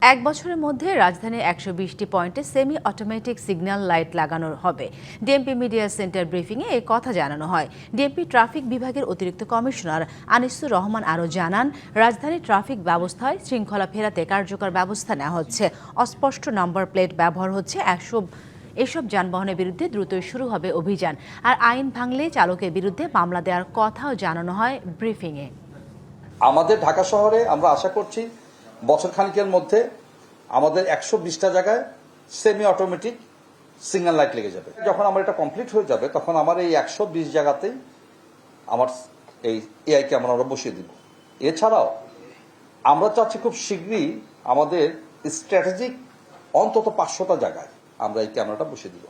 এক বছরের মধ্যে রাজধানীর ১২০টি পয়েন্টে সেমি অটোমেটিক সিগন্যাল লাইট লাগানো হবে। ডিএমপি মিডিয়া সেন্টার ব্রিফিংয়ে এ কথা জানানো হয়। ডিএমপি ট্রাফিক বিভাগের অতিরিক্ত কমিশনার আনিসুর রহমান আরও জানান, রাজধানীর ট্রাফিক ব্যবস্থায় শৃঙ্খলা ফেরাতে কার্যকর ব্যবস্থা নেওয়া হচ্ছে। অস্পষ্ট নাম্বার প্লেট ব্যবহার হচ্ছে। এসব যানবাহনের বিরুদ্ধে দ্রুতই শুরু হবে অভিযান। আর আইন ভাঙলে চালকের বিরুদ্ধে মামলা দেওয়ার কথাও জানানো হয় ব্রিফিংয়ে। আমাদের ঢাকা শহরে আমরা আশা করছি বছর খানিকের মধ্যে আমাদের ১২০টা জায়গায় সেমি অটোমেটিক সিগন্যাল লাইট লেগে যাবে। যখন আমার এটা কমপ্লিট হয়ে যাবে তখন আমার এই ১২০ জায়গাতেই আমার এই এআই ক্যামেরা আমরা বসিয়ে দিব। এছাড়াও আমরা চাচ্ছি খুব শীঘ্রই আমাদের স্ট্র্যাটেজিক অন্তত ৫০০টা জায়গায় আমরা এই ক্যামেরাটা বসিয়ে দিব।